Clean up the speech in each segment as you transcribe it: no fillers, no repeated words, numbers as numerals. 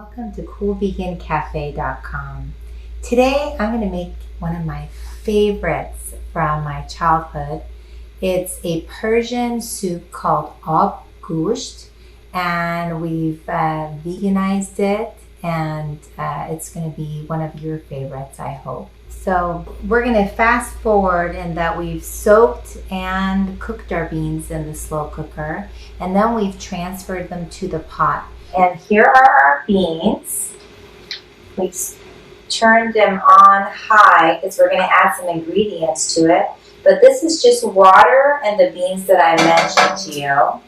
Welcome to CoolVeganCafe.com. Today I'm going to make one of my favorites from my childhood. It's a Persian soup called Obgoosht, and we've veganized it, and it's going to be one of your favorites, I hope. So we're going to fast forward in that we've soaked and cooked our beans in the slow cooker, and then we've transferred them to the pot. And here are our beans. We've turned them on high because we're going to add some ingredients to it. But this is just water and the beans that I mentioned to you.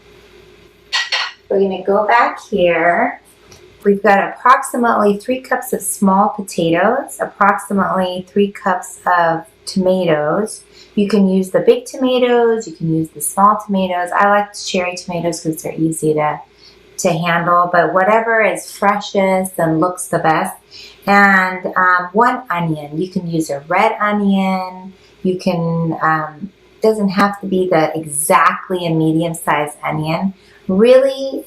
We're going to go back here. We've got approximately 3 cups of small potatoes, approximately 3 cups of tomatoes. You can use the big tomatoes, you can use the small tomatoes. I like cherry tomatoes because they're easy to handle, but whatever is freshest and looks the best. And 1 onion. You can use a red onion. You can, doesn't have to be exactly a medium-sized onion. Really,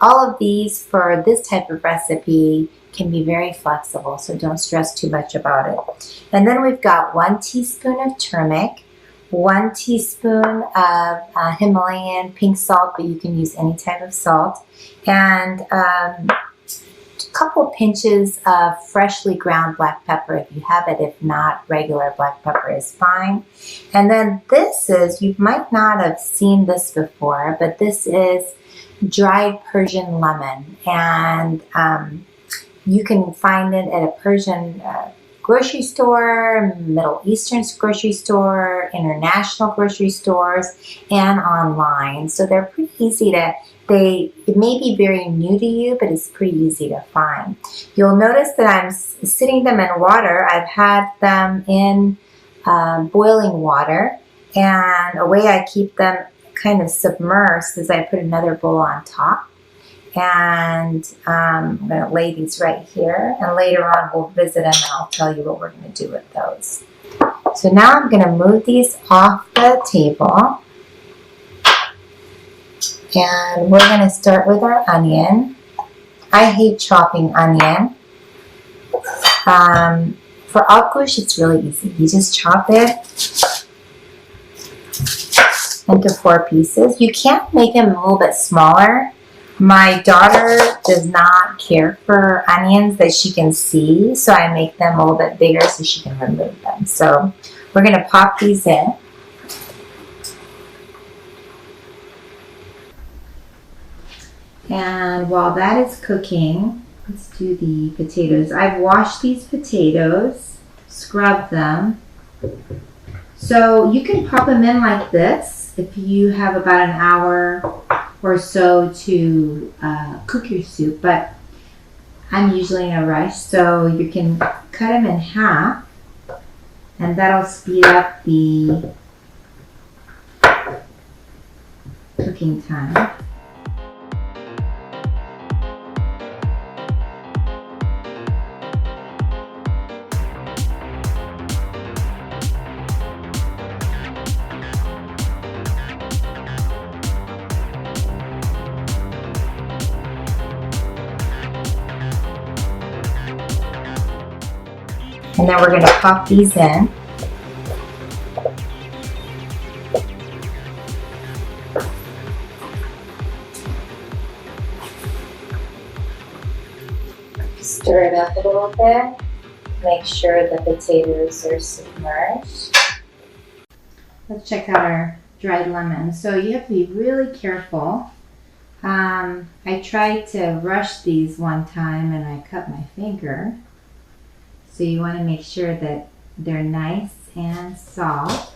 all of these for this type of recipe can be very flexible, so don't stress too much about it. And then we've got 1 teaspoon of turmeric, 1 teaspoon of Himalayan pink salt, but you can use any type of salt, and a couple pinches of freshly ground black pepper if you have it. If not, regular black pepper is fine. And then this is, you might not have seen this before, but this is dried Persian lemon, and you can find it at a Persian grocery store, Middle Eastern grocery store, international grocery stores, and online. So they're pretty easy to, it may be very new to you, but it's pretty easy to find. You'll notice that I'm sitting them in water. I've had them in boiling water, and a way I keep them kind of submersed is I put another bowl on top. And I'm going to lay these right here, and later on we'll visit them and I'll tell you what we're going to do with those. So now I'm going to move these off the table, and we're going to start with our onion. I hate chopping onion. For Obgoosht, it's really easy. You just chop it into 4 pieces. You can make them a little bit smaller. My daughter does not care for onions that she can see, so I make them a little bit bigger so she can remove them. So we're going to pop these in. And while that is cooking, let's do the potatoes. I've washed these potatoes, scrubbed them. So you can pop them in like this if you have about an hour or so to cook your soup, but I'm usually in a rush, so you can cut them in half, and that'll speed up the cooking time. And then we're going to pop these in. Stir it up a little bit. Make sure the potatoes are submerged. Let's check out our dried lemon. So you have to be really careful. I tried to rush these one time and I cut my finger. So you want to make sure that they're nice and soft.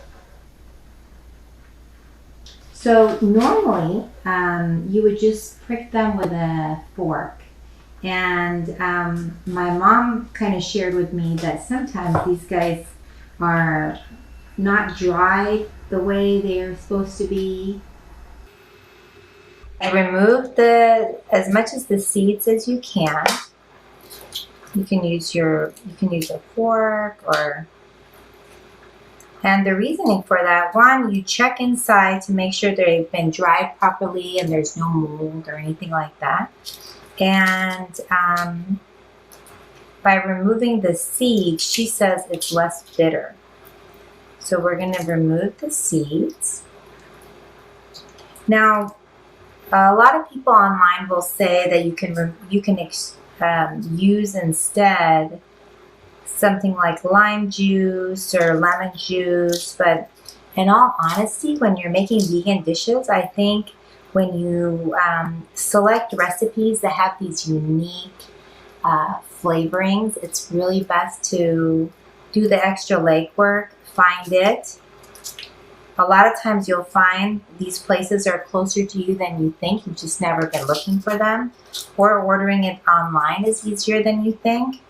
So normally you would just prick them with a fork. And my mom kind of shared with me that sometimes these guys are not dried the way they're supposed to be. I removed as much as the seeds as you can. You can use a fork, and the reasoning for that, one, you check inside to make sure they've been dried properly and there's no mold or anything like that. And by removing the seeds, she says it's less bitter. So we're going to remove the seeds. Now, a lot of people online will say that you can use instead something like lime juice or lemon juice, but in all honesty, when you're making vegan dishes, I think when you select recipes that have these unique flavorings, it's really best to do the extra legwork, find it. A lot of times you'll find these places are closer to you than you think. You've just never been looking for them. Or ordering it online is easier than you think.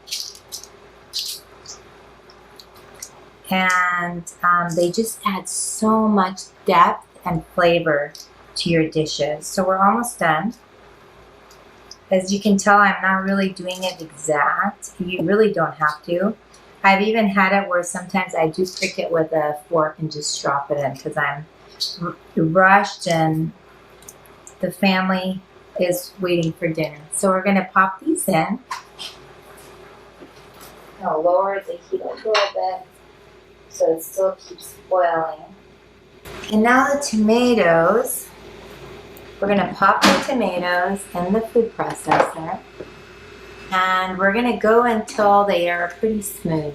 And they just add so much depth and flavor to your dishes. So we're almost done. As you can tell, I'm not really doing it exact. You really don't have to. I've even had it where sometimes I do prick it with a fork and just drop it in because I'm rushed and the family is waiting for dinner. So we're going to pop these in. I'll lower the heat a little bit so it still keeps boiling. And now the tomatoes. We're going to pop the tomatoes in the food processor. And we're going to go until they are pretty smooth.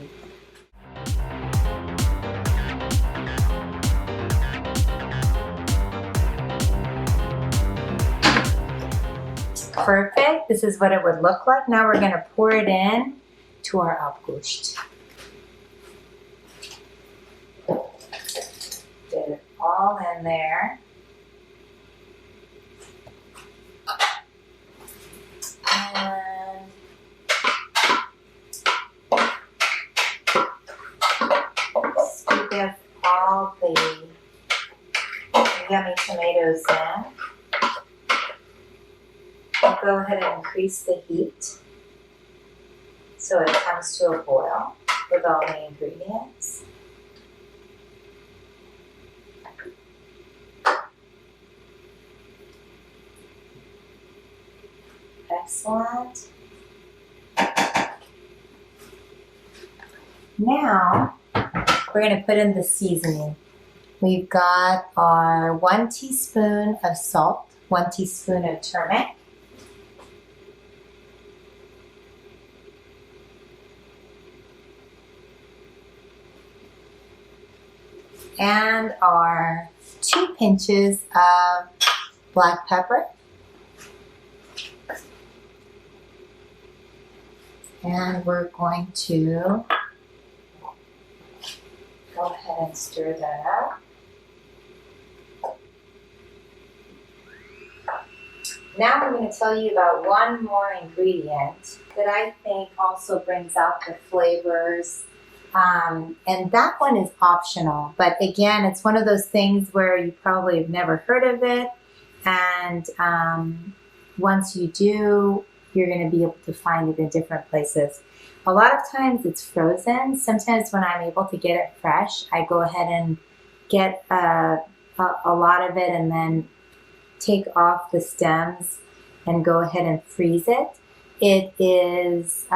Perfect. This is what it would look like. Now we're going to pour it in to our Obgoosht. Get it all in there. And scoop in all the yummy tomatoes in. I'll go ahead and increase the heat so it comes to a boil with all the ingredients. Excellent. Now we're going to put in the seasoning. We've got our 1 teaspoon of salt, 1 teaspoon of turmeric, and our 2 pinches of black pepper. And we're going to go ahead and stir that up. Now I'm going to tell you about one more ingredient that I think also brings out the flavors. And that one is optional. But again, it's one of those things where you probably have never heard of it. And once you do, you're going to be able to find it in different places. A lot of times it's frozen. Sometimes when I'm able to get it fresh, I go ahead and get a lot of it and then take off the stems and go ahead and freeze it. It is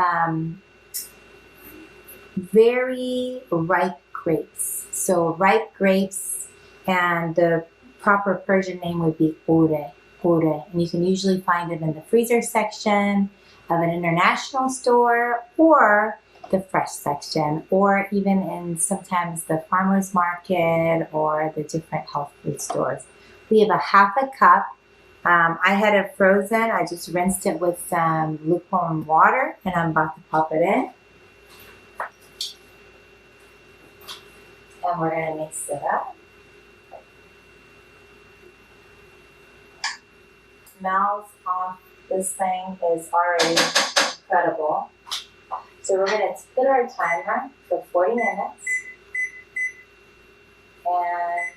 very ripe grapes. So ripe grapes, and the proper Persian name would be kure. And you can usually find it in the freezer section of an international store or the fresh section, or even in sometimes the farmer's market or the different health food stores. We have a half a cup. I had it frozen. I just rinsed it with some lukewarm water and I'm about to pop it in. And we're going to mix it up. Smells off this thing is already incredible. So we're going to put our timer for 40 minutes. And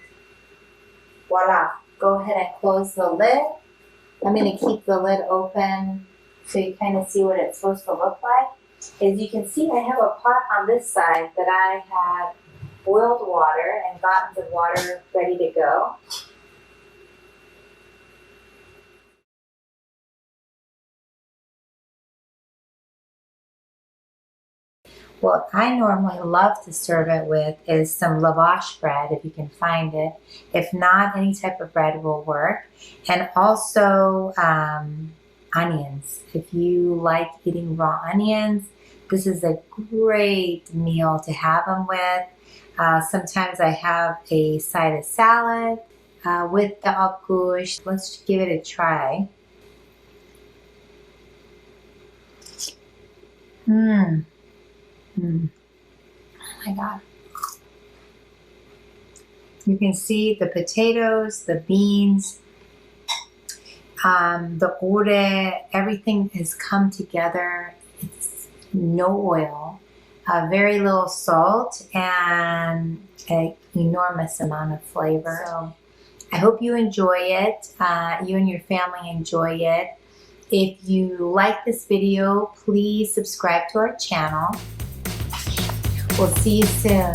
voila. Go ahead and close the lid. I'm going to keep the lid open so you kind of see what it's supposed to look like. As you can see, I have a pot on this side that I had boiled water and gotten the water ready to go. What I normally love to serve it with is some lavash bread, if you can find it. If not, any type of bread will work. And also onions. If you like eating raw onions, this is a great meal to have them with. Sometimes I have a side of salad with the Obgoosht. Let's give it a try. Oh my God. You can see the potatoes, the beans, the ore, everything has come together. It's no oil, very little salt, and an enormous amount of flavor. So I hope you enjoy it. You and your family enjoy it. If you like this video, please subscribe to our channel. We'll see you soon.